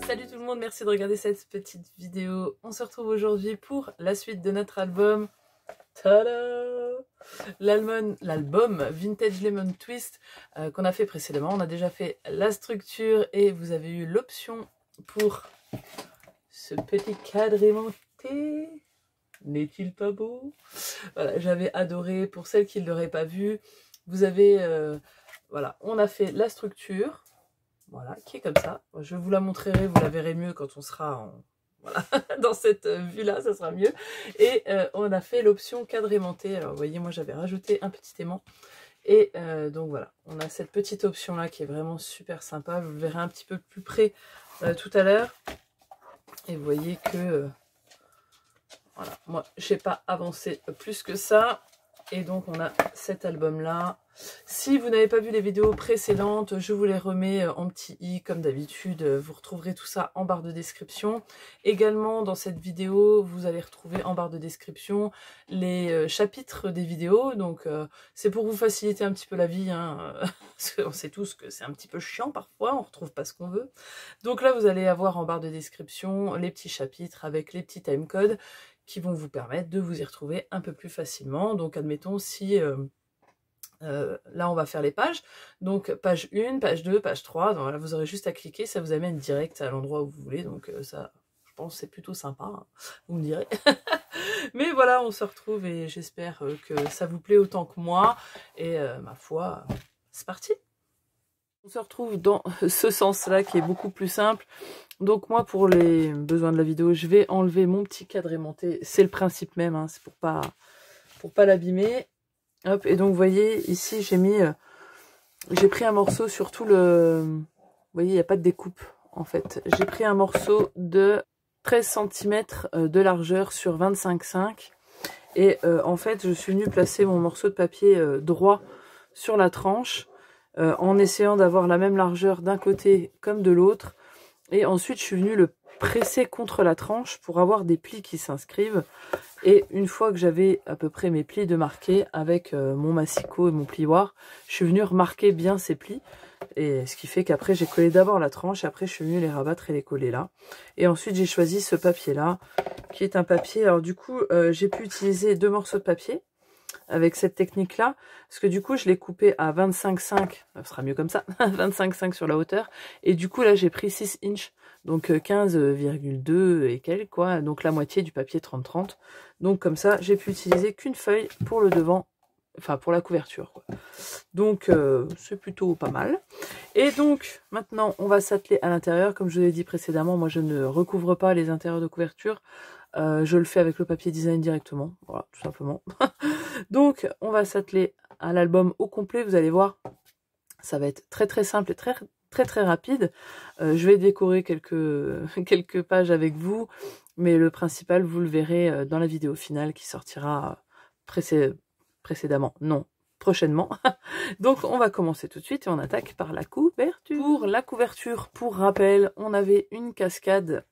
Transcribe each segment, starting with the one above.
Salut tout le monde, merci de regarder cette petite vidéo. On se retrouve aujourd'hui pour la suite de notre album. Tada! L'album Vintage Lemon Twist qu'on a fait précédemment. On a déjà fait la structure et vous avez eu l'option pour ce petit cadre aimanté. N'est-il pas beau? Voilà, j'avais adoré. Pour celles qui ne l'auraient pas vu, vous avez... voilà, on a fait la structure. Voilà, qui est comme ça. Je vous la montrerai, vous la verrez mieux quand on sera voilà, dans cette vue-là, ça sera mieux. Et on a fait l'option cadre aimanté. Alors, vous voyez, moi, j'avais rajouté un petit aimant. Et donc, voilà, on a cette petite option-là qui est vraiment super sympa. Vous le verrez un petit peu plus près tout à l'heure. Et vous voyez que, voilà, moi, je n'ai pas avancé plus que ça. Et donc, on a cet album-là. Si vous n'avez pas vu les vidéos précédentes, je vous les remets en petit i comme d'habitude. Vous retrouverez tout ça en barre de description. Également, dans cette vidéo, vous allez retrouver en barre de description les chapitres des vidéos. Donc, c'est pour vous faciliter un petit peu la vie. Hein, parce qu'on sait tous que c'est un petit peu chiant parfois, on ne retrouve pas ce qu'on veut. Donc là, vous allez avoir en barre de description les petits chapitres avec les petits timecodes qui vont vous permettre de vous y retrouver un peu plus facilement. Donc, admettons, si... là on va faire les pages, donc page 1, page 2, page 3, donc là vous aurez juste à cliquer, ça vous amène direct à l'endroit où vous voulez, donc ça je pense c'est plutôt sympa, hein, vous me direz. Mais voilà, on se retrouve et j'espère que ça vous plaît autant que moi, et ma foi, c'est parti. On se retrouve dans ce sens-là qui est beaucoup plus simple. Donc moi, pour les besoins de la vidéo, je vais enlever mon petit cadre aimanté, c'est le principe même, hein, c'est pour pas l'abîmer. Hop, et donc vous voyez ici j'ai pris un morceau sur tout le, vous voyez il n'y a pas de découpe en fait, j'ai pris un morceau de 13 cm de largeur sur 25,5 et en fait je suis venue placer mon morceau de papier droit sur la tranche en essayant d'avoir la même largeur d'un côté comme de l'autre, et ensuite je suis venue le presser contre la tranche pour avoir des plis qui s'inscrivent. Et une fois que j'avais à peu près mes plis de marquer avec mon massicot et mon plioir, je suis venue remarquer bien ces plis. Et ce qui fait qu'après j'ai collé d'abord la tranche, après je suis venue les rabattre et les coller là. Et ensuite j'ai choisi ce papier là, qui est un papier, alors du coup j'ai pu utiliser 2 morceaux de papier avec cette technique là, parce que du coup je l'ai coupé à 25,5, ça sera mieux comme ça, 25,5 sur la hauteur, et du coup là j'ai pris 6 inches, donc 15,2 et quelques quoi, donc la moitié du papier 30-30, donc comme ça j'ai pu utiliser qu'une feuille pour le devant, enfin pour la couverture quoi. Donc c'est plutôt pas mal. Et donc maintenant on va s'atteler à l'intérieur, comme je vous l'ai dit précédemment, moi je ne recouvre pas les intérieurs de couverture, je le fais avec le papier design directement, voilà, tout simplement. Donc, on va s'atteler à l'album au complet, vous allez voir, ça va être très très simple et très rapide. Je vais décorer quelques pages avec vous, mais le principal, vous le verrez dans la vidéo finale qui sortira précédemment, non, prochainement. Donc, on va commencer tout de suite et on attaque par la couverture. Pour la couverture, pour rappel, on avait une cascade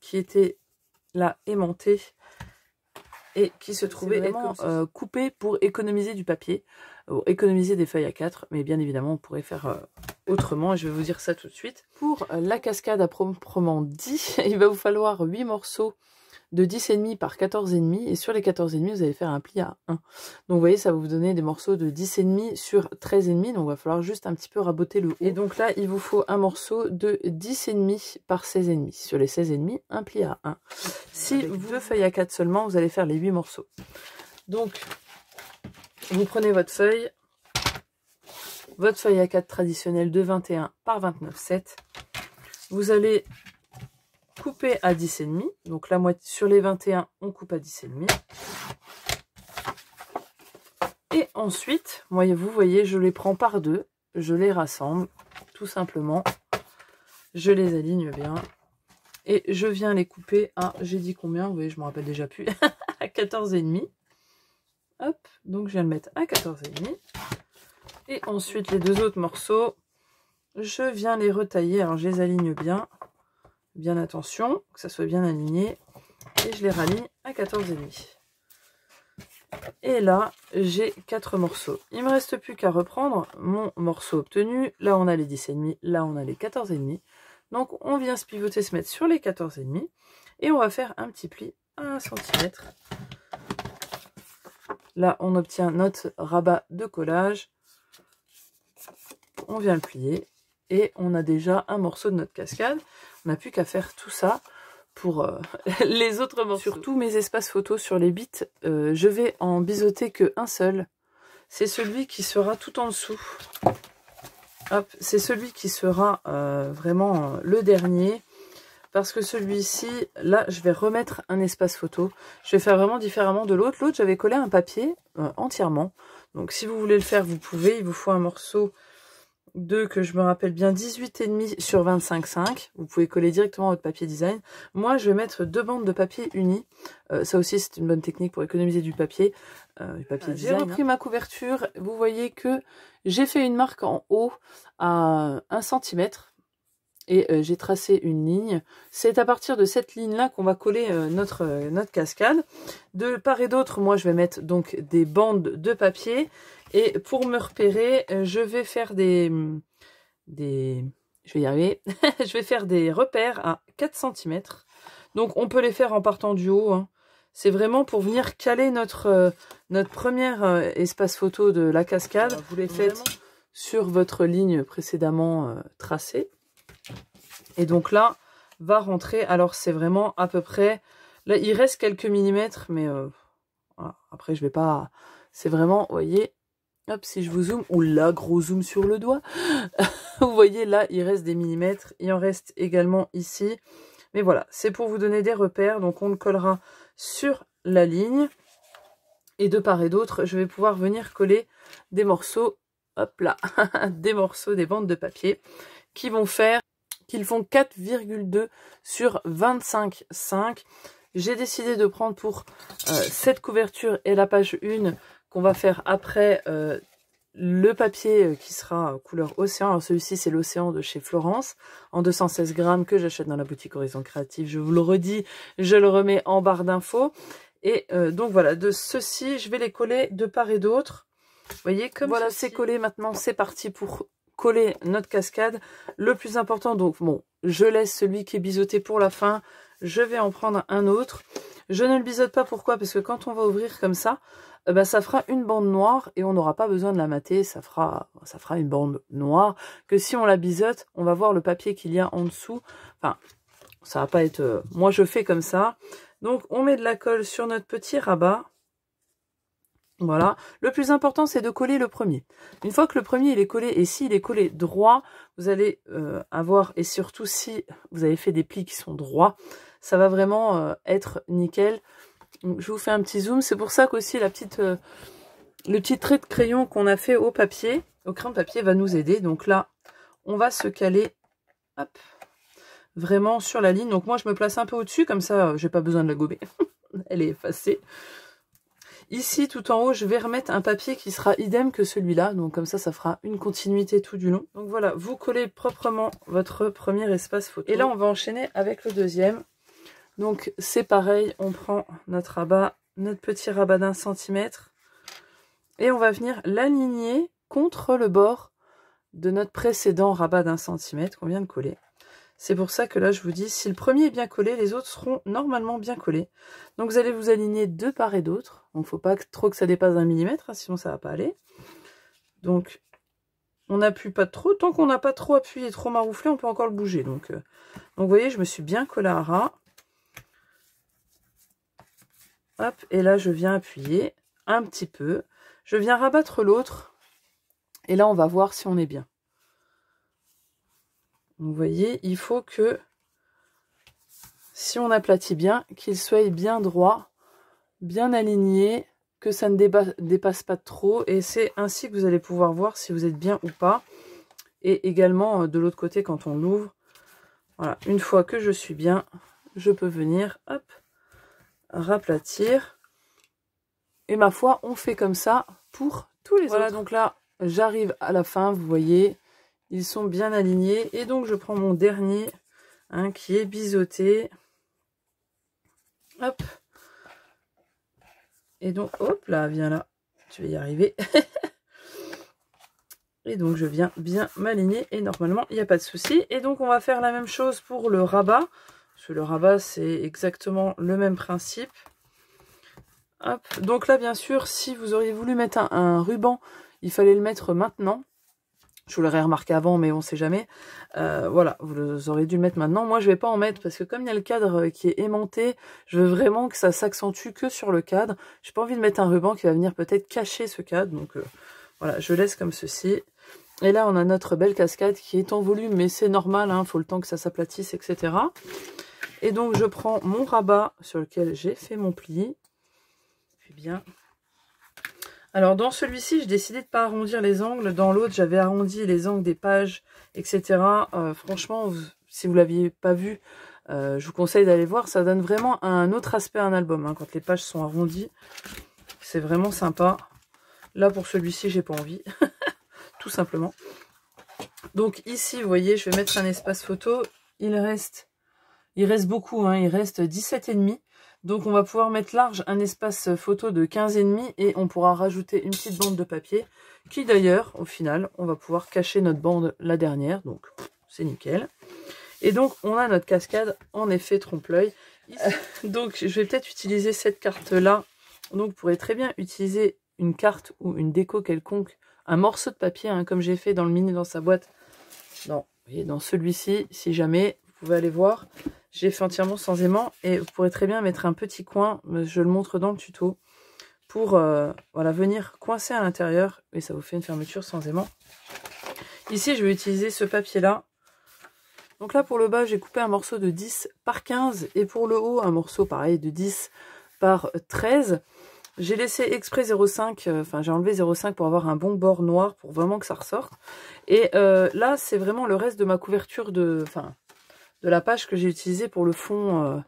qui était là aimantée et qui se trouvait vraiment coupée pour économiser du papier, économiser des feuilles A4, mais bien évidemment on pourrait faire autrement, et je vais vous dire ça tout de suite. Pour la cascade à proprement dit, il va vous falloir 8 morceaux de 10,5 par 14,5, et sur les 14,5 vous allez faire un pli à 1. Donc vous voyez, ça va vous donner des morceaux de 10,5 sur 13,5, donc il va falloir juste un petit peu raboter le haut. Et donc là il vous faut un morceau de 10,5 par 16,5, sur les 16,5 un pli à 1. Si vous 2 feuilles à 4 seulement, vous allez faire les 8 morceaux. Donc vous prenez votre feuille à 4 traditionnelle de 21 par 29,7, vous allez couper à 10,5, donc la moitié sur les 21 on coupe à 10,5, et ensuite vous voyez je les prends par 2, je les rassemble tout simplement, je les aligne bien et je viens les couper à, j'ai dit combien, vous voyez je me rappelle déjà plus, à 14,5. Hop, donc je viens le mettre à 14,5, et ensuite les 2 autres morceaux je viens les retailler, alors je les aligne bien attention, que ça soit bien aligné, et je les raligne à 14,5. Et là, j'ai 4 morceaux. Il me reste plus qu'à reprendre mon morceau obtenu. Là, on a les 10,5, là, on a les 14,5. Donc on vient se pivoter, se mettre sur les 14,5 et on va faire un petit pli à 1 cm. Là on obtient notre rabat de collage. On vient le plier et on a déjà un morceau de notre cascade. On n'a plus qu'à faire tout ça pour les autres morceaux. Sur tous mes espaces photos sur les bits, je vais en biseauter qu'un seul. C'est celui qui sera tout en dessous. Hop, c'est celui qui sera vraiment le dernier. Parce que celui-ci, là, je vais remettre un espace photo. Je vais faire vraiment différemment de l'autre. L'autre, j'avais collé un papier entièrement. Donc, si vous voulez le faire, vous pouvez. Il vous faut un morceau de, que je me rappelle bien, 18,5 sur 25,5. Vous pouvez coller directement votre papier design. Moi, je vais mettre 2 bandes de papier unies. Ça aussi, c'est une bonne technique pour économiser du papier design. J'ai repris ma couverture. Vous voyez que j'ai fait une marque en haut à 1 cm. Et j'ai tracé une ligne. C'est à partir de cette ligne-là qu'on va coller notre cascade. De part et d'autre, moi, je vais mettre donc des bandes de papier. Et pour me repérer, je vais faire je vais y arriver. Je vais faire des repères à 4 cm. Donc, on peut les faire en partant du haut. Hein. C'est vraiment pour venir caler notre premier espace photo de la cascade. Vous les faites sur votre ligne précédemment tracée. Et donc là, va rentrer, alors c'est vraiment à peu près, là il reste quelques millimètres, mais voilà. Après je vais pas, c'est vraiment, vous voyez, hop, si je vous zoome, ou là, gros zoom sur le doigt, vous voyez là, il reste des millimètres, il en reste également ici, mais voilà, c'est pour vous donner des repères, donc on le collera sur la ligne, et de part et d'autre, je vais pouvoir venir coller des morceaux, hop là, des morceaux, des bandes de papier, qui vont faire, qu'ils font 4,2 sur 25,5. J'ai décidé de prendre pour cette couverture et la page 1 qu'on va faire après le papier qui sera couleur océan. Alors celui-ci c'est l'océan de chez Florence en 216 grammes que j'achète dans la boutique Horizon Créatif. Je vous le redis, je le remets en barre d'infos. Et donc voilà, de ceux-ci je vais les coller de part et d'autre. Vous voyez, comme voilà, c'est collé. Maintenant c'est parti pour coller notre cascade. Le plus important, donc bon, je laisse celui qui est biseauté pour la fin. Je vais en prendre un autre. Je ne le biseaute pas, pourquoi? Parce que quand on va ouvrir comme ça, ça fera une bande noire et on n'aura pas besoin de la mater. Ça fera une bande noire que si on la biseaute, on va voir le papier qu'il y a en dessous. Enfin, ça va pas être... Moi, je fais comme ça. Donc, on met de la colle sur notre petit rabat. Voilà, le plus important c'est de coller le premier. Une fois que le premier il est collé, et s'il est collé droit, vous allez avoir, et surtout si vous avez fait des plis qui sont droits, ça va vraiment être nickel. Donc, je vous fais un petit zoom, c'est pour ça qu'aussi le petit trait de crayon qu'on a fait au papier, au crayon de papier va nous aider. Donc là, on va se caler, hop, vraiment sur la ligne. Donc moi je me place un peu au-dessus, comme ça j'ai pas besoin de la gober, elle est effacée. Ici, tout en haut, je vais remettre un papier qui sera idem que celui-là. Donc, comme ça fera une continuité tout du long. Donc, voilà, vous collez proprement votre premier espace photo. Et là, on va enchaîner avec le deuxième. Donc, c'est pareil. On prend notre rabat, notre petit rabat d'1 cm. Et on va venir l'aligner contre le bord de notre précédent rabat d'1 cm qu'on vient de coller. C'est pour ça que là, je vous dis, si le premier est bien collé, les autres seront normalement bien collés. Donc, vous allez vous aligner de part et d'autre. Donc, il ne faut pas trop que ça dépasse 1 mm, hein, sinon ça ne va pas aller. Donc, on n'appuie pas trop. Tant qu'on n'a pas trop appuyé, trop marouflé, on peut encore le bouger. Donc, vous voyez, je me suis bien collé à ras. Hop, et là, je viens appuyer un petit peu. Je viens rabattre l'autre. Et là, on va voir si on est bien. Vous voyez, il faut que, si on aplatit bien, qu'il soit bien droit, bien aligné, que ça ne dépasse pas trop. Et c'est ainsi que vous allez pouvoir voir si vous êtes bien ou pas. Et également, de l'autre côté, quand on l'ouvre, voilà, une fois que je suis bien, je peux venir, hop, raplatir. Et ma foi, on fait comme ça pour tous les autres. Voilà, donc là, j'arrive à la fin, vous voyez... Ils sont bien alignés. Et donc, je prends mon dernier, hein, qui est biseauté. Hop. Et donc, hop là, viens là. Je vais y arriver. Et donc je viens bien m'aligner et normalement il n'y a pas de souci. Et donc on va faire la même chose pour le rabat. Parce que le rabat c'est exactement le même principe. Hop. Donc là bien sûr si vous auriez voulu mettre un ruban, il fallait le mettre maintenant. Je vous l'aurais remarqué avant mais on sait jamais. Voilà, vous aurez dû le mettre maintenant. Moi je vais pas en mettre parce que comme il y a le cadre qui est aimanté, je veux vraiment que ça s'accentue que sur le cadre. J'ai pas envie de mettre un ruban qui va venir peut-être cacher ce cadre. Donc voilà, je laisse comme ceci. Et là, on a notre belle cascade qui est en volume, mais c'est normal, hein, faut le temps que ça s'aplatisse, etc. Et donc, je prends mon rabat sur lequel j'ai fait mon pli. Puis bien. Alors, dans celui-ci, j'ai décidé de ne pas arrondir les angles. Dans l'autre, j'avais arrondi les angles des pages, etc. Franchement, si vous ne l'aviez pas vu, je vous conseille d'aller voir. Ça donne vraiment un autre aspect à un album, hein, quand les pages sont arrondies. C'est vraiment sympa. Là, pour celui-ci, j'ai pas envie. Tout simplement. Donc ici, vous voyez, je vais mettre un espace photo. Il reste beaucoup, hein, il reste 17,5. Donc on va pouvoir mettre large un espace photo de 15,5 et on pourra rajouter une petite bande de papier qui d'ailleurs, au final, on va pouvoir cacher notre bande la dernière. Donc c'est nickel. Et donc on a notre cascade en effet trompe-l'œil. Donc je vais peut-être utiliser cette carte-là. Donc vous pourrez très bien utiliser une carte ou une déco quelconque, un morceau de papier, hein, comme j'ai fait dans le mini dans sa boîte. Non, vous voyez, dans celui-ci, si jamais, vous pouvez aller voir, j'ai fait entièrement sans aimant et vous pourrez très bien mettre un petit coin, je le montre dans le tuto, pour voilà, venir coincer à l'intérieur et ça vous fait une fermeture sans aimant. Ici, je vais utiliser ce papier-là. Donc là, pour le bas, j'ai coupé un morceau de 10 par 15 et pour le haut, un morceau pareil de 10 par 13. J'ai laissé exprès 0,5, enfin j'ai enlevé 0,5 pour avoir un bon bord noir pour vraiment que ça ressorte. Et là, c'est vraiment le reste de ma couverture de la page que j'ai utilisée pour le fond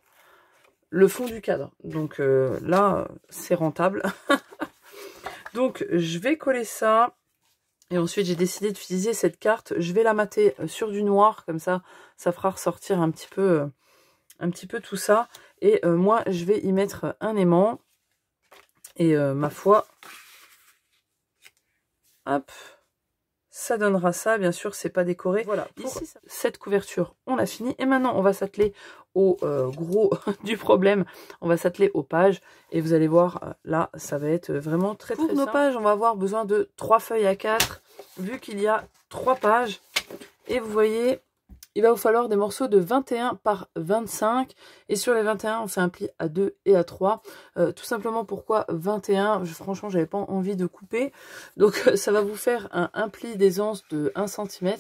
du cadre. Donc là, c'est rentable. Donc je vais coller ça. Et ensuite, j'ai décidé d'utiliser cette carte. Je vais la mater sur du noir, comme ça, ça fera ressortir un petit peu tout ça. Et moi, je vais y mettre un aimant. Et ma foi, hop, ça donnera ça. Bien sûr, c'est pas décoré. Voilà, pour ici, cette couverture, on a fini. Et maintenant, on va s'atteler au gros du problème. On va s'atteler aux pages. Et vous allez voir, là, ça va être vraiment très simple. Pour nos pages, on va avoir besoin de 3 feuilles A4, vu qu'il y a 3 pages. Et vous voyez, il va vous falloir des morceaux de 21 par 25. Et sur les 21, on fait un pli à 2 et à 3. Tout simplement pourquoi 21, franchement, j'avais pas envie de couper. Donc ça va vous faire un pli d'aisance de 1 cm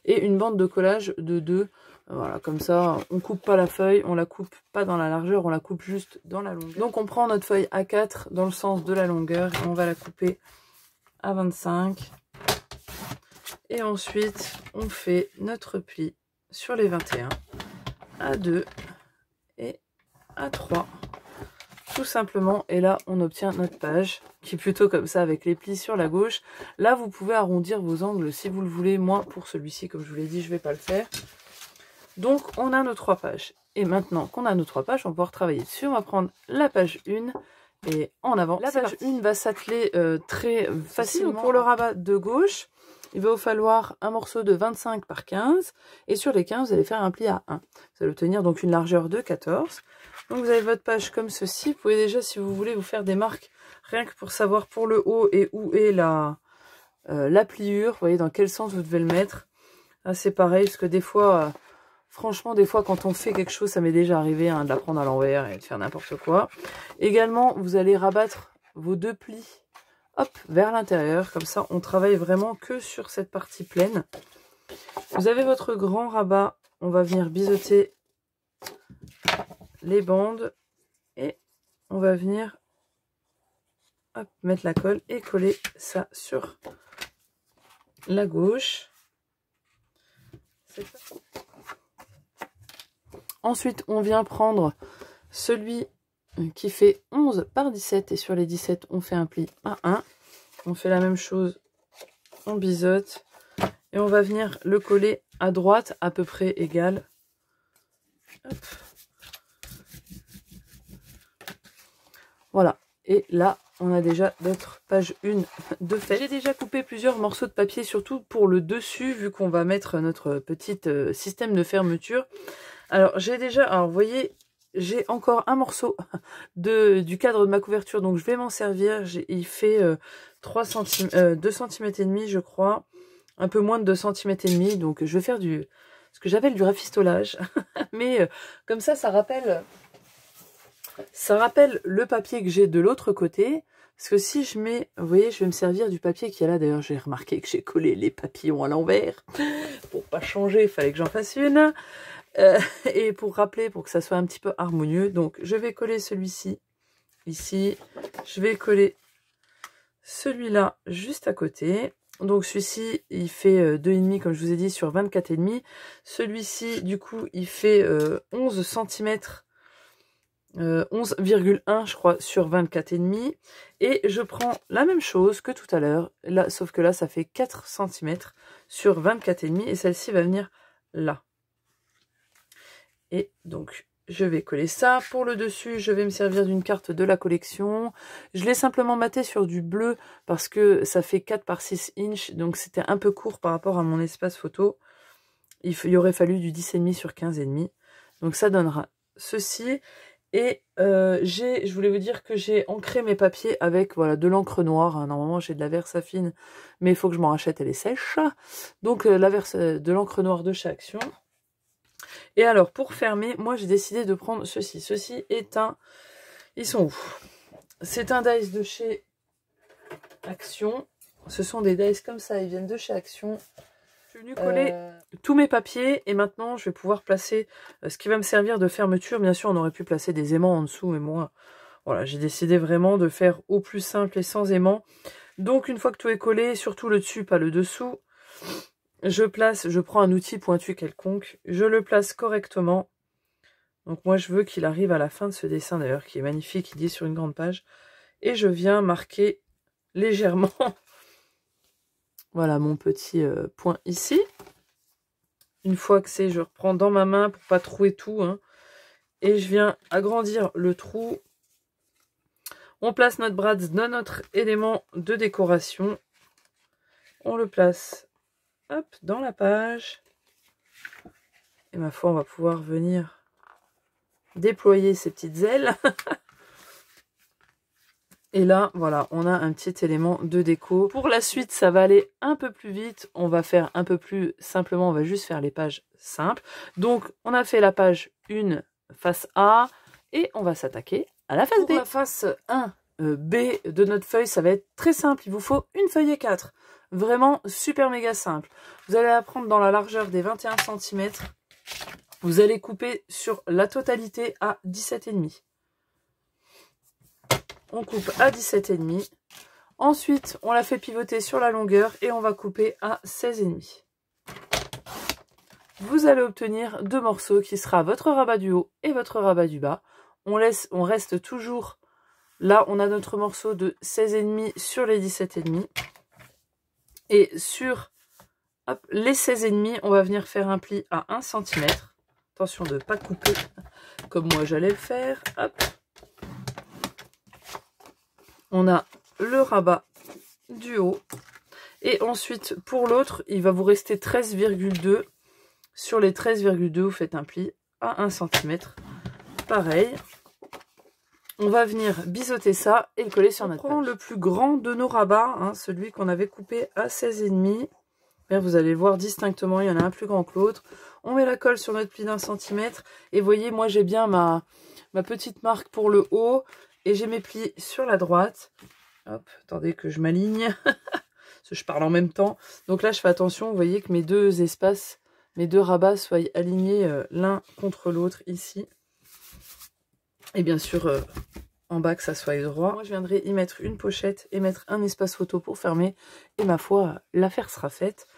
et une bande de collage de 2. Voilà, comme ça, on coupe pas la feuille, on la coupe pas dans la largeur, on la coupe juste dans la longueur. Donc on prend notre feuille A4 dans le sens de la longueur et on va la couper à 25. Et ensuite, on fait notre pli sur les 21 à 2 et à 3 tout simplement. Et là on obtient notre page qui est plutôt comme ça avec les plis sur la gauche. Là vous pouvez arrondir vos angles si vous le voulez. Moi pour celui-ci, comme je vous l'ai dit, je vais pas le faire. Donc on a nos 3 pages et maintenant qu'on a nos 3 pages, on va pouvoir travailler dessus. On va prendre la page 1 et en avant. La page 1 va s'atteler très facilement. Pour le rabat de gauche, il va vous falloir un morceau de 25 par 15. Et sur les 15, vous allez faire un pli à 1. Vous allez obtenir donc une largeur de 14. Donc vous avez votre page comme ceci. Vous pouvez déjà, si vous voulez, vous faire des marques rien que pour savoir pour le haut et où est la pliure. Vous voyez dans quel sens vous devez le mettre. Là, c'est pareil, parce que des fois, franchement, des fois, quand on fait quelque chose, ça m'est déjà arrivé de la prendre à l'envers et de faire n'importe quoi. Également, vous allez rabattre vos 2 plis. Hop, vers l'intérieur, comme ça on travaille vraiment que sur cette partie pleine. Vous avez votre grand rabat, on va venir biseauter les bandes et on va venir hop, mettre la colle et coller ça sur la gauche. Ensuite on vient prendre celui qui fait 11 par 17 et sur les 17 on fait un pli à 1. On fait la même chose, on biseaute et on va venir le coller à droite à peu près égal. Hop. Voilà, et là on a déjà notre page 1 de fait. J'ai déjà coupé plusieurs morceaux de papier, surtout pour le dessus, vu qu'on va mettre notre petit système de fermeture. Alors, alors vous voyez, j'ai encore un morceau du cadre de ma couverture, donc je vais m'en servir. Il fait 2 cm et demi, je crois. Un peu moins de 2 cm et demi, donc je vais faire ce que j'appelle du rafistolage. Mais comme ça rappelle le papier que j'ai de l'autre côté. Parce que si je mets, vous voyez, je vais me servir du papier qu'il y a là. D'ailleurs, j'ai remarqué que j'ai collé les papillons à l'envers. Pour pas changer, il fallait que j'en fasse une. Et pour rappeler, pour que ça soit un petit peu harmonieux. Donc, je vais coller celui-ci ici. Je vais coller celui-là juste à côté. Donc, celui-ci, il fait 2,5 comme je vous ai dit sur 24,5. Celui-ci, du coup, il fait 11 cm. 11,1 je crois sur 24,5 et je prends la même chose que tout à l'heure là, sauf que là ça fait 4 cm sur 24,5 et celle-ci va venir là. Et donc je vais coller ça. Pour le dessus, je vais me servir d'une carte de la collection. Je l'ai simplement maté sur du bleu parce que ça fait 4 par 6 inches, donc c'était un peu court par rapport à mon espace photo. Il aurait fallu du 10,5 sur 15,5. Donc ça donnera ceci. Et je voulais vous dire que j'ai ancré mes papiers avec voilà, de l'encre noire. Hein. Normalement, j'ai de la Versafine, mais il faut que je m'en rachète, elle est sèche. Donc, de l'encre noire de chez Action. Et alors, pour fermer, moi, j'ai décidé de prendre ceci. Ceci est un... Ils sont où? C'est un dice de chez Action. Ce sont des dice comme ça, ils viennent de chez Action. Je suis venue coller tous mes papiers et maintenant je vais pouvoir placer ce qui va me servir de fermeture. Bien sûr, on aurait pu placer des aimants en dessous, mais moi, voilà, j'ai décidé vraiment de faire au plus simple et sans aimants. Donc, une fois que tout est collé, surtout le dessus, pas le dessous, je prends un outil pointu quelconque, je le place correctement. Donc, moi, je veux qu'il arrive à la fin de ce dessin d'ailleurs, qui est magnifique, il dit sur une grande page. Et je viens marquer légèrement... Voilà mon petit point ici. Une fois que c'est, je reprends dans ma main pour pas trouer tout. Hein, et je viens agrandir le trou. On place notre brads dans notre élément de décoration. On le place hop, dans la page. Et ma foi, on va pouvoir venir déployer ces petites ailes. Et là, voilà, on a un petit élément de déco. Pour la suite, ça va aller un peu plus vite. On va faire un peu plus simplement, on va juste faire les pages simples. Donc, on a fait la page 1 face A et on va s'attaquer à la face B. Pour la face 1 B de notre feuille, ça va être très simple. Il vous faut une feuille A4. Vraiment super méga simple. Vous allez la prendre dans la largeur des 21 cm. Vous allez couper sur la totalité à 17,5. On coupe à 17,5. Ensuite, on la fait pivoter sur la longueur et on va couper à 16,5. Vous allez obtenir deux morceaux qui sera votre rabat du haut et votre rabat du bas. On reste toujours là, on a notre morceau de 16,5 sur les 17,5. Et sur hop, les 16,5, on va venir faire un pli à 1 cm. Attention de ne pas couper comme moi j'allais le faire. Hop. On a le rabat du haut. Et ensuite, pour l'autre, il va vous rester 13,2. Sur les 13,2, vous faites un pli à 1 cm. Pareil. On va venir biseauter ça et le coller sur notre page. On prend le plus grand de nos rabats, hein, celui qu'on avait coupé à 16,5. Vous allez voir distinctement, il y en a un plus grand que l'autre. On met la colle sur notre pli d'1 cm. Et vous voyez, moi j'ai bien ma petite marque pour le haut. Et j'ai mes plis sur la droite. Hop, attendez que je m'aligne. Parce que je parle en même temps. Donc là, je fais attention. Vous voyez que mes deux espaces, mes deux rabats soient alignés l'un contre l'autre ici. Et bien sûr, en bas, que ça soit droit. Moi, je viendrai y mettre une pochette et mettre un espace photo pour fermer. Et ma foi, l'affaire sera faite.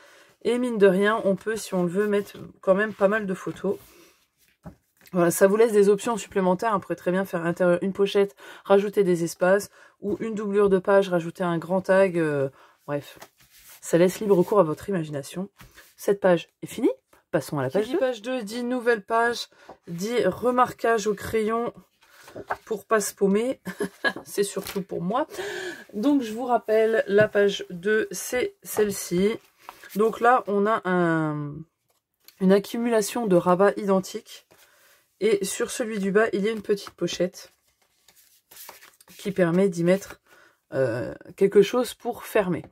Et mine de rien, on peut, si on le veut, mettre quand même pas mal de photos. Voilà, ça vous laisse des options supplémentaires. On pourrait très bien faire à l'intérieur une pochette, rajouter des espaces, ou une doublure de page, rajouter un grand tag. Bref, ça laisse libre cours à votre imagination. Cette page est finie. Passons à la page 2. Page 2 dit nouvelle page, dit remarquage au crayon. pour pas se paumer. C'est surtout pour moi. Donc je vous rappelle, la page 2, c'est celle-ci. Donc là, on a une accumulation de rabats identiques. Et sur celui du bas, il y a une petite pochette qui permet d'y mettre quelque chose pour fermer.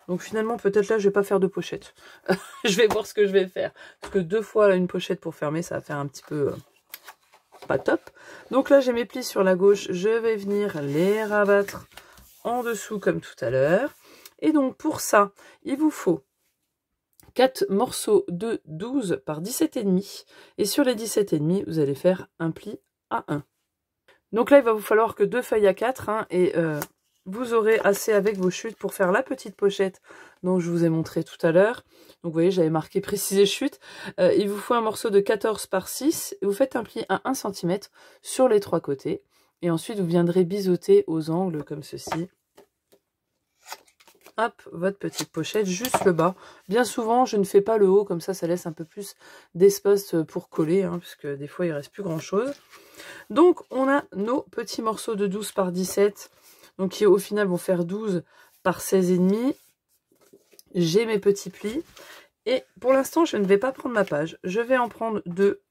Donc finalement, peut-être là, je vais pas faire de pochette. Je vais voir ce que je vais faire. Parce que 2 fois une pochette pour fermer, ça va faire un petit peu pas top. Donc là, j'ai mes plis sur la gauche. Je vais venir les rabattre en dessous comme tout à l'heure. Et donc pour ça, il vous faut 4 morceaux de 12 par 17,5. Et sur les 17,5, vous allez faire un pli à 1. Donc là, il va vous falloir que 2 feuilles à 4. Hein, et vous aurez assez avec vos chutes pour faire la petite pochette dont je vous ai montré tout à l'heure. Donc vous voyez, j'avais marqué préciser chute. Il vous faut un morceau de 14 par 6. Et vous faites un pli à 1 cm sur les 3 côtés. Et ensuite, vous viendrez biseauter aux angles comme ceci. Hop, votre petite pochette, juste le bas. Bien souvent, je ne fais pas le haut, comme ça laisse un peu plus d'espace pour coller, hein, parce que des fois, il ne reste plus grand-chose. Donc, on a nos petits morceaux de 12 par 17, donc qui au final vont faire 12 par 16,5. J'ai mes petits plis. Et pour l'instant, je ne vais pas prendre ma page. Je vais en prendre 2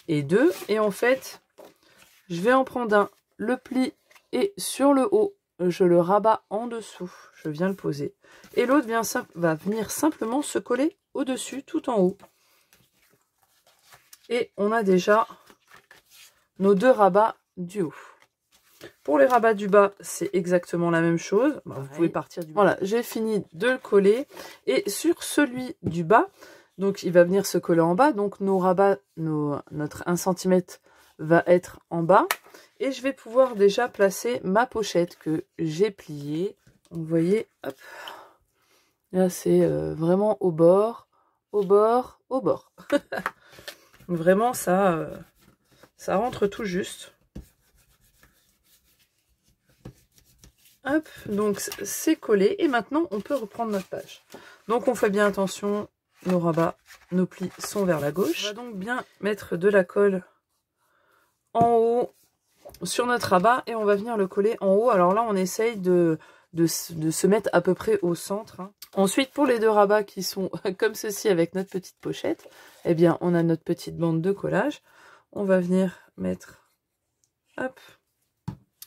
et 2. Et en fait, je vais en prendre un, le pli, et sur le haut, je le rabats en dessous. Je viens le poser. Et l'autre va venir simplement se coller au-dessus, tout en haut. Et on a déjà nos 2 rabats du haut. Pour les rabats du bas, c'est exactement la même chose. Bah, vous pouvez partir du bas. Voilà, j'ai fini de le coller. Et sur celui du bas, donc il va venir se coller en bas. Donc nos rabats, notre 1 cm va être en bas. Et je vais pouvoir déjà placer ma pochette que j'ai pliée. Vous voyez, hop. Là, c'est vraiment au bord, au bord, au bord. Vraiment, ça rentre tout juste. Hop, donc c'est collé. Et maintenant, on peut reprendre notre page. Donc, on fait bien attention. Nos rabats, nos plis sont vers la gauche. On va donc bien mettre de la colle en haut sur notre rabat et on va venir le coller en haut. Alors là, on essaye de se mettre à peu près au centre. Hein. Ensuite, pour les 2 rabats qui sont comme ceci avec notre petite pochette, eh bien, on a notre petite bande de collage. On va venir mettre hop,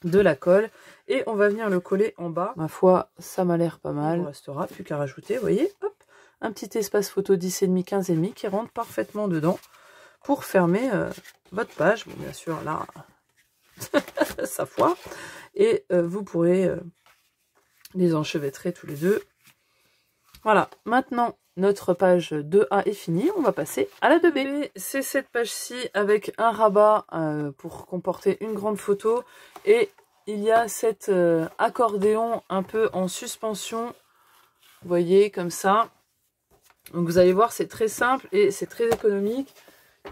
de la colle et on va venir le coller en bas. Ma foi, ça m'a l'air pas mal. Il ne restera plus qu'à rajouter, vous voyez, hop, un petit espace photo 10,5, 15,5 qui rentre parfaitement dedans pour fermer votre page. Bon, bien sûr, là, ça foire. Et vous pourrez les enchevêtrer tous les deux. Voilà, maintenant notre page 2A est finie, on va passer à la 2B. C'est cette page-ci avec un rabat pour comporter une grande photo et il y a cet accordéon un peu en suspension, vous voyez, comme ça. Donc vous allez voir, c'est très simple et c'est très économique.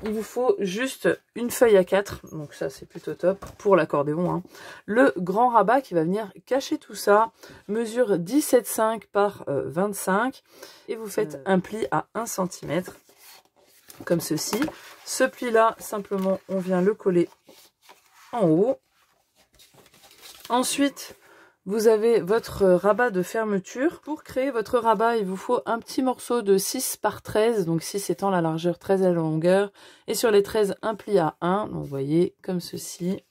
Il vous faut juste une feuille à 4, donc ça c'est plutôt top pour l'accordéon. Hein. Le grand rabat qui va venir cacher tout ça, mesure 17,5 par 25 et vous faites un pli à 1 cm comme ceci. Ce pli là, simplement on vient le coller en haut. Ensuite, vous avez votre rabat de fermeture. Pour créer votre rabat, il vous faut un petit morceau de 6 par 13, donc 6 étant la largeur, 13 à la longueur. Et sur les 13, un pli à 1, donc vous voyez, comme ceci.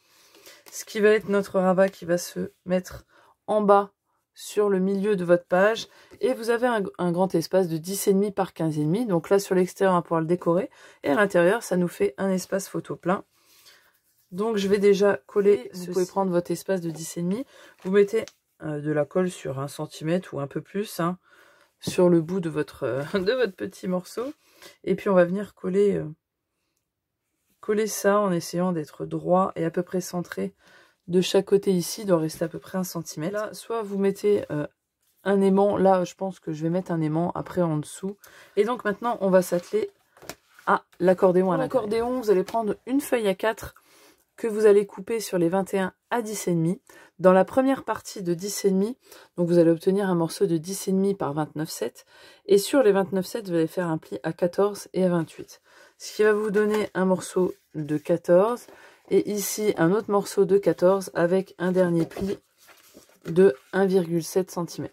Ce qui va être notre rabat qui va se mettre en bas sur le milieu de votre page. Et vous avez un grand espace de 10,5 par 15,5. Donc là, sur l'extérieur, on va pouvoir le décorer. Et à l'intérieur, ça nous fait un espace photo plein. Donc je vais déjà coller, vous pouvez prendre votre espace de 10,5, vous mettez de la colle sur 1 cm ou un peu plus, hein, sur le bout de votre petit morceau. Et puis on va venir coller ça en essayant d'être droit et à peu près centré de chaque côté ici, il doit rester à peu près 1 cm. Là, soit vous mettez un aimant, là je pense que je vais mettre un aimant après en dessous. Et donc maintenant on va s'atteler à l'accordéon. À l'accordéon, vous allez prendre une feuille à 4 que vous allez couper sur les 21 à 10,5. Dans la première partie de 10,5, donc vous allez obtenir un morceau de 10,5 par 29,7. Et sur les 29,7, vous allez faire un pli à 14 et à 28. Ce qui va vous donner un morceau de 14. Et ici, un autre morceau de 14 avec un dernier pli de 1,7 cm.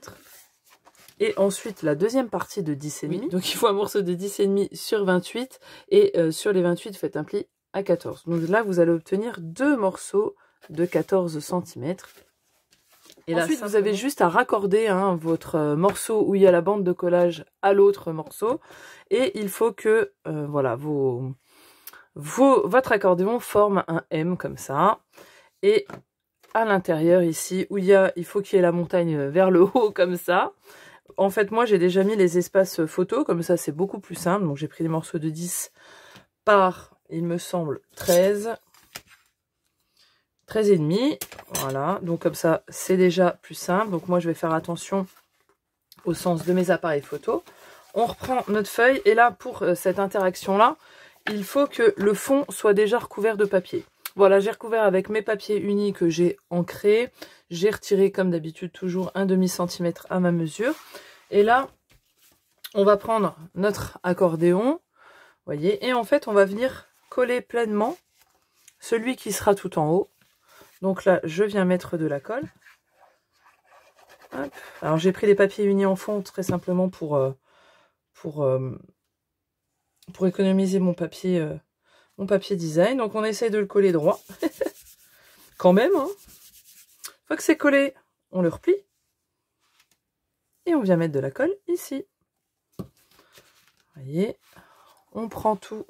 Et ensuite, la deuxième partie de 10,5. Oui, donc il faut un morceau de 10,5 sur 28. Et sur les 28, faites un pli à 14. Donc là, vous allez obtenir deux morceaux de 14 cm. Et là, ensuite, vous avez juste à raccorder votre morceau où il y a la bande de collage à l'autre morceau. Et il faut que voilà, votre accordéon forme un M comme ça. Et à l'intérieur ici, où il faut qu'il y ait la montagne vers le haut comme ça. En fait, moi, j'ai déjà mis les espaces photos. Comme ça, c'est beaucoup plus simple. Donc, j'ai pris des morceaux de 10 par, il me semble, 13. 13,5. Voilà. Donc, comme ça, c'est déjà plus simple. Donc, moi, je vais faire attention au sens de mes appareils photo. On reprend notre feuille. Et là, pour cette interaction-là, il faut que le fond soit déjà recouvert de papier. Voilà, j'ai recouvert avec mes papiers unis que j'ai ancrés. J'ai retiré, comme d'habitude, toujours un demi-centimètre à ma mesure. Et là, on va prendre notre accordéon, voyez, et en fait, on va venir coller pleinement celui qui sera tout en haut. Donc là, je viens mettre de la colle. Hop. Alors, j'ai pris les papiers unis en fond, très simplement pour économiser mon papier design. Donc, on essaye de le coller droit. Quand même, hein. Une fois que c'est collé, on le replie. Et on vient mettre de la colle ici. Vous voyez, on prend tout,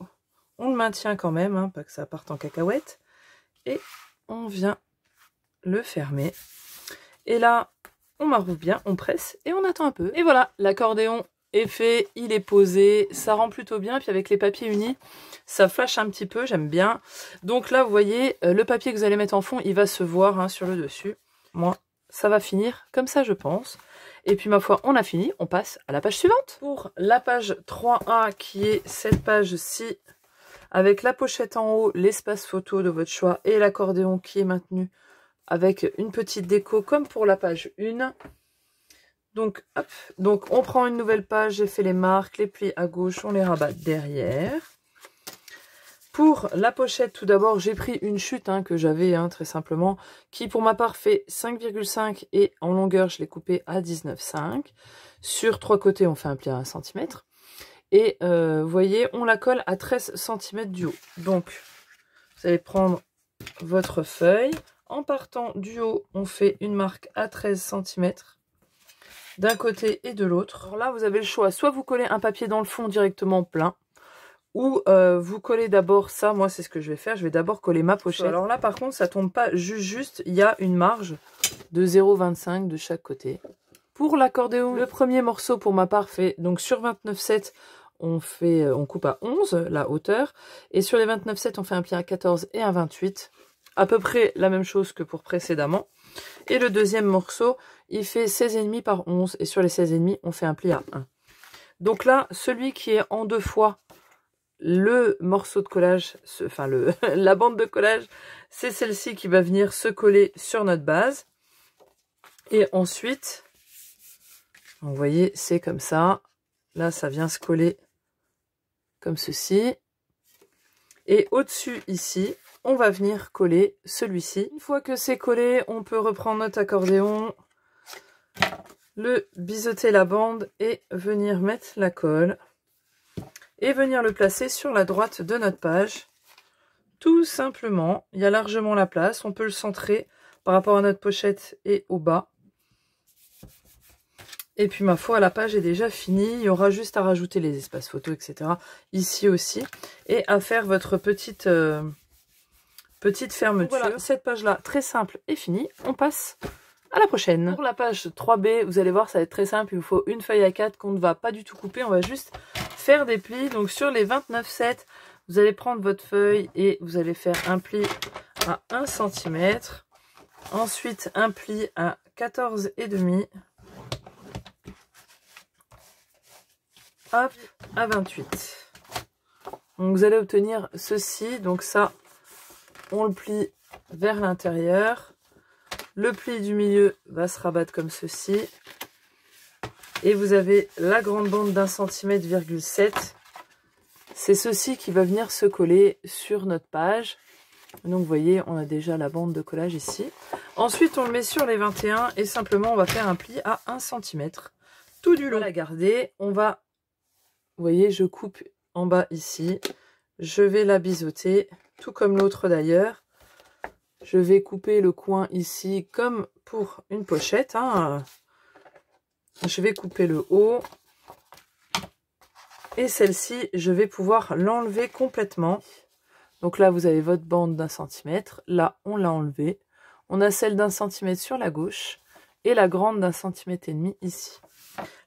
on le maintient quand même, hein, pas que ça parte en cacahuète. Et on vient le fermer. Et là, on maroufle bien, on presse et on attend un peu. Et voilà, l'accordéon est fait, il est posé, ça rend plutôt bien. Puis avec les papiers unis, ça flash un petit peu, j'aime bien. Donc là, vous voyez, le papier que vous allez mettre en fond, il va se voir sur le dessus. Moi, ça va finir comme ça, je pense. Et puis ma foi, on a fini, on passe à la page suivante. Pour la page 3A, qui est cette page-ci, avec la pochette en haut, l'espace photo de votre choix et l'accordéon qui est maintenu avec une petite déco comme pour la page 1. Donc, hop, donc on prend une nouvelle page, j'ai fait les marques, les plis à gauche, on les rabat derrière. Pour la pochette, tout d'abord, j'ai pris une chute que j'avais très simplement, qui pour ma part fait 5,5 et en longueur, je l'ai coupé à 19,5. Sur 3 côtés, on fait un pli à 1 cm. Et vous voyez, on la colle à 13 cm du haut. Donc, vous allez prendre votre feuille. En partant du haut, on fait une marque à 13 cm d'un côté et de l'autre. Alors là, vous avez le choix. Soit vous collez un papier dans le fond directement plein, ou vous collez d'abord ça. Moi, c'est ce que je vais faire. Je vais d'abord coller ma pochette. Alors là, par contre, ça tombe pas juste. Il y a une marge de 0,25 de chaque côté. Pour l'accordéon, le premier morceau, pour ma part, fait donc sur 29,7, on coupe à 11 la hauteur. Et sur les 29,7, on fait un pli à 14 et un 28. À peu près la même chose que pour précédemment. Et le deuxième morceau, il fait 16,5 par 11. Et sur les 16,5, on fait un pli à 1. Donc là, celui qui est en deux fois le morceau de collage, enfin la bande de collage, c'est celle-ci qui va venir se coller sur notre base. Et ensuite, vous voyez, c'est comme ça. Là, ça vient se coller comme ceci. Et au-dessus, ici, on va venir coller celui-ci. Une fois que c'est collé, on peut reprendre notre accordéon, le biseauter la bande et venir mettre la colle. Et venir le placer sur la droite de notre page. Tout simplement, il y a largement la place. On peut le centrer par rapport à notre pochette et au bas. Et puis ma foi, la page est déjà finie. Il y aura juste à rajouter les espaces photos, etc. Ici aussi. Et à faire votre petite fermeture. Donc voilà, cette page-là, très simple, est finie. On passe à la prochaine. Pour la page 3B, vous allez voir, ça va être très simple. Il vous faut une feuille A4 qu'on ne va pas du tout couper. On va juste faire des plis. Donc sur les 29,7, vous allez prendre votre feuille et vous allez faire un pli à 1 cm. Ensuite, un pli à 14,5. Hop, à 28. Donc vous allez obtenir ceci. Donc ça, on le plie vers l'intérieur. Le pli du milieu va se rabattre comme ceci. Et vous avez la grande bande d'1 cm,7. C'est ceci qui va venir se coller sur notre page. Donc vous voyez, on a déjà la bande de collage ici. Ensuite, on le met sur les 21 et simplement on va faire un pli à 1 cm. Tout du long. On va la garder. On va, vous voyez, je coupe en bas ici. Je vais la biseauter, tout comme l'autre d'ailleurs. Je vais couper le coin ici comme pour une pochette. Hein. Je vais couper le haut. Et celle-ci, je vais pouvoir l'enlever complètement. Donc là, vous avez votre bande d'1 centimètre. Là, on l'a enlevée. On a celle d'1 centimètre sur la gauche. Et la grande d'1,5 centimètre ici.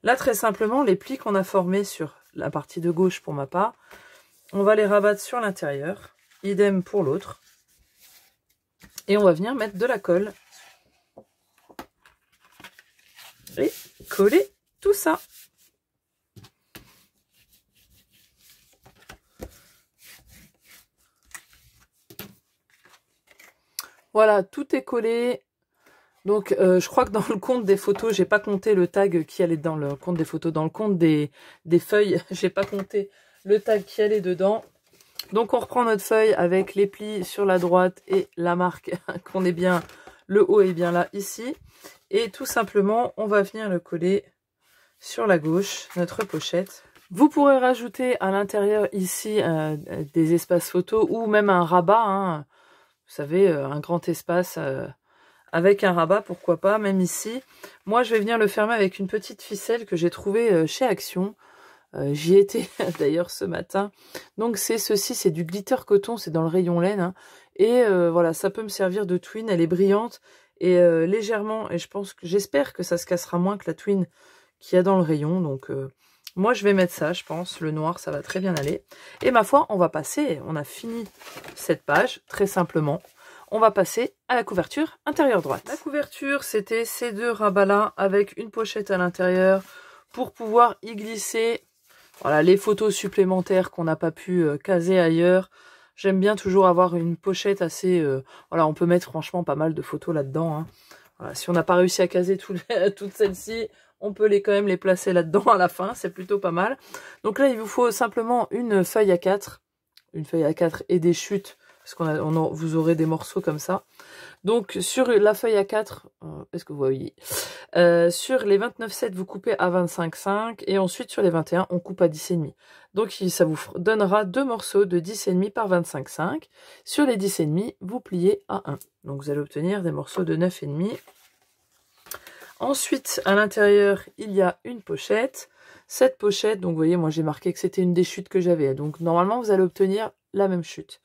Là, très simplement, les plis qu'on a formés sur la partie de gauche pour ma part, on va les rabattre sur l'intérieur. Idem pour l'autre. Et on va venir mettre de la colle. Et coller tout ça. Voilà, tout est collé. Donc, je crois que dans le compte des photos, j'ai pas compté le tag qui allait dans le compte des photos. Dans le compte des feuilles, j'ai pas compté le tag qui allait dedans. Donc, on reprend notre feuille avec les plis sur la droite et la marque qu'on est bien, le haut est bien là, ici. Et tout simplement, on va venir le coller sur la gauche, notre pochette. Vous pourrez rajouter à l'intérieur ici des espaces photos ou même un rabat, hein. Vous savez, un grand espace avec un rabat, pourquoi pas, même ici. Moi, je vais venir le fermer avec une petite ficelle que j'ai trouvée chez Action. J'y étais d'ailleurs ce matin. Donc c'est ceci, c'est du glitter coton, c'est dans le rayon laine. Hein. Et voilà, ça peut me servir de twin, elle est brillante et légèrement, et j'espère que ça se cassera moins que la twin qu'il y a dans le rayon. Donc moi je vais mettre ça, je pense, le noir, ça va très bien aller. Et ma foi, on va passer, on a fini cette page, très simplement. On va passer à la couverture intérieure droite. La couverture, c'était ces deux rabats-là avec une pochette à l'intérieur pour pouvoir y glisser voilà, les photos supplémentaires qu'on n'a pas pu caser ailleurs. J'aime bien toujours avoir une pochette assez... voilà, on peut mettre franchement pas mal de photos là-dedans. Hein. Voilà, si on n'a pas réussi à caser toutes celles-ci, on peut quand même les placer là-dedans à la fin. C'est plutôt pas mal. Donc là, il vous faut simplement une feuille A4. Une feuille A4 et des chutes. Parce vous aurez des morceaux comme ça. Donc sur la feuille A4, est-ce que vous voyez sur les 29,7, vous coupez à 25,5 et ensuite sur les 21, on coupe à 10,5. Donc ça vous donnera deux morceaux de 10,5 par 25,5. Sur les 10,5, vous pliez à 1. Donc vous allez obtenir des morceaux de 9,5. Ensuite, à l'intérieur, il y a une pochette. Cette pochette, donc vous voyez, moi j'ai marqué que c'était une des chutes que j'avais. Donc normalement, vous allez obtenir la même chute.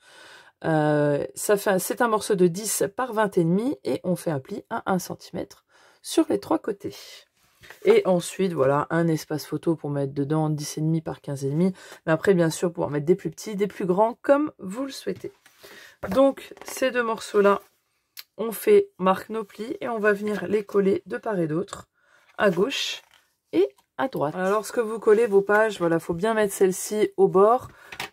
C'est un morceau de 10 par 20,5 et on fait un pli à 1 cm sur les trois côtés. Et ensuite, voilà, un espace photo pour mettre dedans 10,5 par 15,5. Mais après, bien sûr, pouvoir mettre des plus petits, des plus grands, comme vous le souhaitez. Donc, ces deux morceaux-là, on marque nos plis et on va venir les coller de part et d'autre, à gauche et à droite. Alors, lorsque vous collez vos pages, voilà, faut bien mettre celle-ci au bord.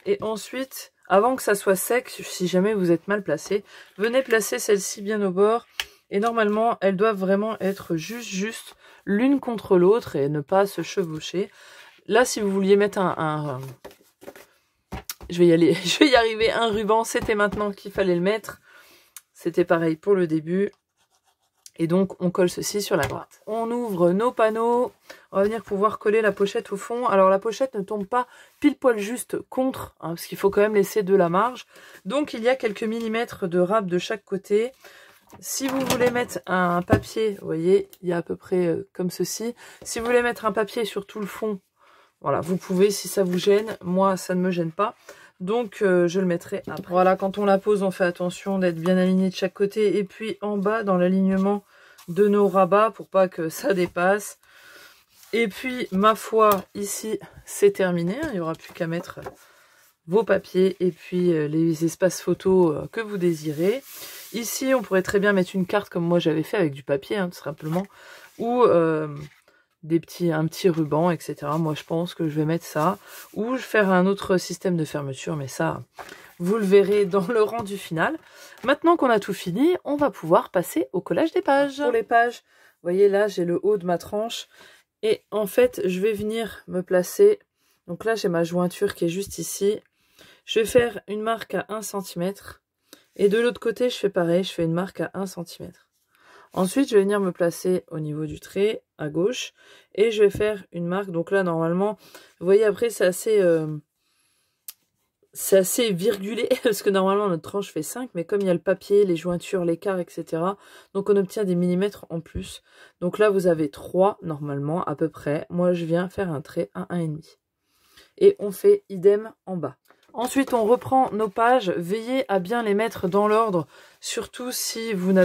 Et ensuite... avant que ça soit sec, si jamais vous êtes mal placé, venez placer celle-ci bien au bord. Et normalement, elles doivent vraiment être juste l'une contre l'autre et ne pas se chevaucher. Là, si vous vouliez mettre je vais y arriver, un ruban, c'était maintenant qu'il fallait le mettre. C'était pareil pour le début. Et donc, on colle ceci sur la droite. On ouvre nos panneaux. On va venir pouvoir coller la pochette au fond. Alors, la pochette ne tombe pas pile poil juste contre, hein, parce qu'il faut quand même laisser de la marge. Donc, il y a quelques millimètres de râpe de chaque côté. Si vous voulez mettre un papier, vous voyez, il y a à peu près comme ceci. Si vous voulez mettre un papier sur tout le fond, voilà, vous pouvez si ça vous gêne. Moi, ça ne me gêne pas. Donc, je le mettrai après. Voilà, quand on la pose, on fait attention d'être bien aligné de chaque côté. Et puis, en bas, dans l'alignement de nos rabats, pour pas que ça dépasse. Et puis, ma foi, ici, c'est terminé. Il n'y aura plus qu'à mettre vos papiers et puis les espaces photos que vous désirez. Ici, on pourrait très bien mettre une carte comme moi j'avais fait avec du papier, hein, tout simplement. Ou... un petit ruban, etc. Moi, je pense que je vais mettre ça. Ou je vais faire un autre système de fermeture, mais ça, vous le verrez dans le rendu final. Maintenant qu'on a tout fini, on va pouvoir passer au collage des pages. Pour les pages, vous voyez là, j'ai le haut de ma tranche. Et en fait, je vais venir me placer. Donc là, j'ai ma jointure qui est juste ici. Je vais faire une marque à 1 cm. Et de l'autre côté, je fais pareil, je fais une marque à 1 cm. Ensuite, je vais venir me placer au niveau du trait, à gauche, et je vais faire une marque. Donc là, normalement, vous voyez, après, c'est assez virgulé, parce que normalement, notre tranche fait 5, mais comme il y a le papier, les jointures, l'écart, etc., donc on obtient des millimètres en plus. Donc là, vous avez 3, normalement, à peu près. Moi, je viens faire un trait à 1,5. Et on fait idem en bas. Ensuite, on reprend nos pages. Veillez à bien les mettre dans l'ordre, surtout si vous ne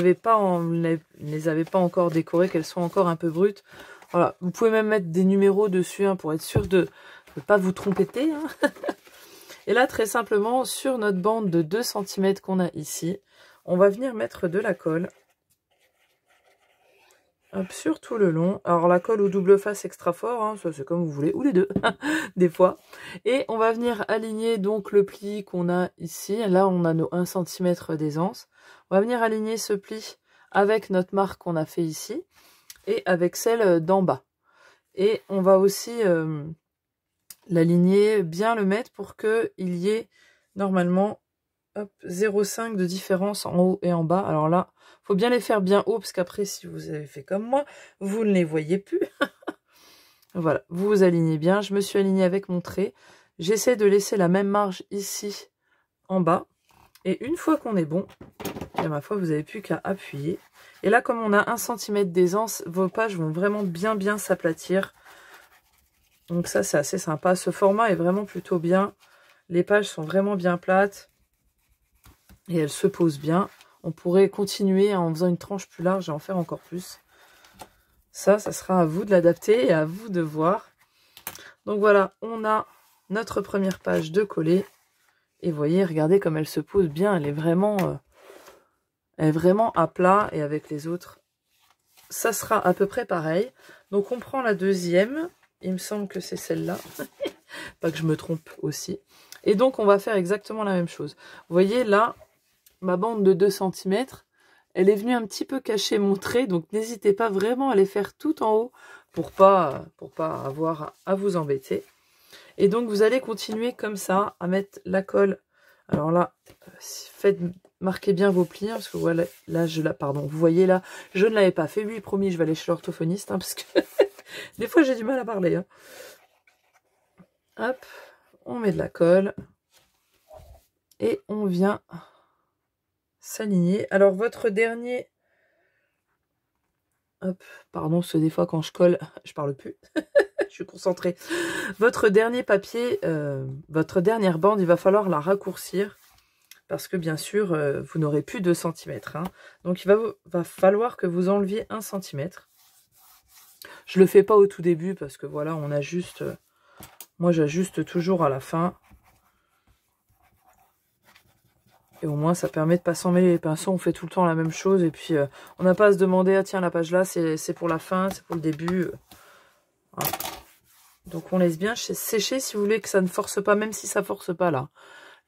les avez pas encore décorées, qu'elles sont encore un peu brutes. Voilà, vous pouvez même mettre des numéros dessus hein, pour être sûr de ne pas vous tromper. Hein. Et là, très simplement, sur notre bande de 2 cm qu'on a ici, on va venir mettre de la colle. Hop, sur tout le long. Alors la colle au double face extra fort, hein, ça c'est comme vous voulez, ou les deux, des fois. Et on va venir aligner donc le pli qu'on a ici. Là on a nos 1 cm d'aisance. On va venir aligner ce pli avec notre marque qu'on a fait ici et avec celle d'en bas. Et on va aussi l'aligner, bien le mettre pour qu'il y ait normalement 0,5 de différence en haut et en bas. Alors là, faut bien les faire bien haut, parce qu'après, si vous avez fait comme moi, vous ne les voyez plus. Voilà, vous vous alignez bien. Je me suis alignée avec mon trait. J'essaie de laisser la même marge ici, en bas. Et une fois qu'on est bon, et ma foi, vous n'avez plus qu'à appuyer. Et là, comme on a 1 cm d'aisance, vos pages vont vraiment bien s'aplatir. Donc ça, c'est assez sympa. Ce format est vraiment plutôt bien. Les pages sont vraiment bien plates. Et elles se posent bien. On pourrait continuer en faisant une tranche plus large et en faire encore plus. Ça sera à vous de l'adapter et à vous de voir. Donc voilà, on a notre première page de coller. Et vous voyez, regardez comme elle se pose bien. Elle est vraiment à plat. Et avec les autres, ça sera à peu près pareil. Donc on prend la deuxième. Il me semble que c'est celle-là. Pas que je me trompe aussi. Et donc on va faire exactement la même chose. Vous voyez là, ma bande de 2 cm, elle est venue un petit peu cacher mon trait, donc n'hésitez pas vraiment à les faire tout en haut pour pas avoir à vous embêter. Et donc vous allez continuer comme ça à mettre la colle. Alors là, marquez bien vos plis, hein, parce que voilà, là, vous voyez là, je ne l'avais pas fait. Oui, promis, je vais aller chez l'orthophoniste, hein, parce que des fois j'ai du mal à parler. Hein. Hop, on met de la colle et on vient s'aligner. Alors votre dernier, hop, pardon, parce que des fois quand je colle, je parle plus, je suis concentrée. Votre dernier papier, votre dernière bande, il va falloir la raccourcir parce que bien sûr, vous n'aurez plus 2 cm. Hein. Donc il va falloir que vous enleviez 1 cm. Je le fais pas au tout début parce que voilà, on ajuste. Moi, j'ajuste toujours à la fin. Et au moins, ça permet de pas s'en mêler les pinceaux. On fait tout le temps la même chose. Et puis, on n'a pas à se demander, ah tiens, la page là, c'est pour la fin, c'est pour le début. Voilà. Donc, on laisse bien sécher si vous voulez que ça ne force pas, même si ça force pas là.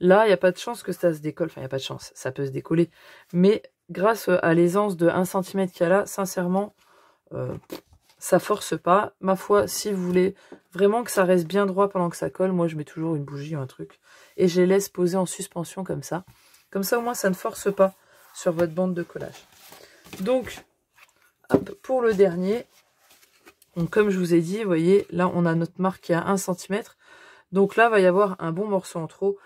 Là, il n'y a pas de chance que ça se décolle. Enfin, il n'y a pas de chance, ça peut se décoller. Mais grâce à l'aisance de 1 cm qu'il y a là, sincèrement, ça force pas. Ma foi, si vous voulez vraiment que ça reste bien droit pendant que ça colle, moi, je mets toujours une bougie ou un truc. Et je les laisse poser en suspension comme ça. Comme ça, au moins, ça ne force pas sur votre bande de collage. Donc, hop, pour le dernier, donc, comme je vous ai dit, vous voyez, là, on a notre marque qui est à 1 cm. Donc là, il va y avoir un bon morceau en trop.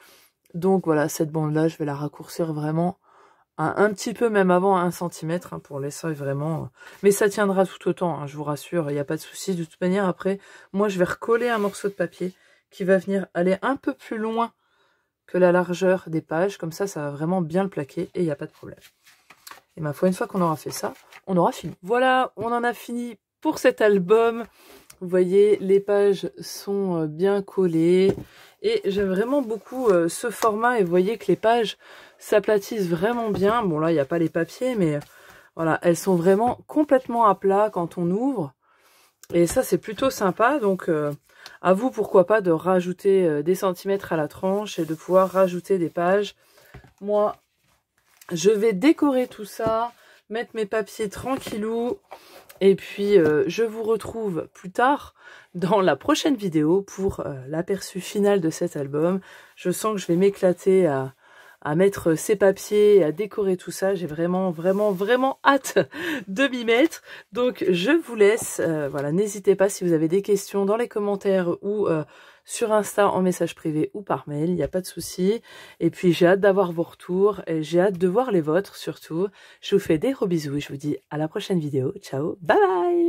Donc voilà, cette bande-là, je vais la raccourcir vraiment un petit peu, même avant 1 cm, hein, pour laisser vraiment... Mais ça tiendra tout autant, hein, je vous rassure, il n'y a pas de souci. De toute manière, après, moi, je vais recoller un morceau de papier qui va venir aller un peu plus loin que la largeur des pages. Comme ça, ça va vraiment bien le plaquer et il n'y a pas de problème. Et ma foi, une fois qu'on aura fait ça, on aura fini. Voilà, on en a fini pour cet album. Vous voyez, les pages sont bien collées. Et j'aime vraiment beaucoup ce format. Et vous voyez que les pages s'aplatissent vraiment bien. Bon, là, il n'y a pas les papiers, mais voilà, elles sont vraiment complètement à plat quand on ouvre. Et ça, c'est plutôt sympa. Donc, à vous, pourquoi pas, de rajouter des centimètres à la tranche et de pouvoir rajouter des pages. Moi, je vais décorer tout ça, mettre mes papiers tranquillou. Et puis, je vous retrouve plus tard dans la prochaine vidéo pour l'aperçu final de cet album. Je sens que je vais m'éclater à mettre ses papiers, à décorer tout ça. J'ai vraiment hâte de m'y mettre. Donc je vous laisse. Voilà, n'hésitez pas si vous avez des questions dans les commentaires ou sur Insta en message privé ou par mail, il n'y a pas de souci. Et puis j'ai hâte d'avoir vos retours et j'ai hâte de voir les vôtres surtout. Je vous fais des gros bisous et je vous dis à la prochaine vidéo. Ciao, bye bye!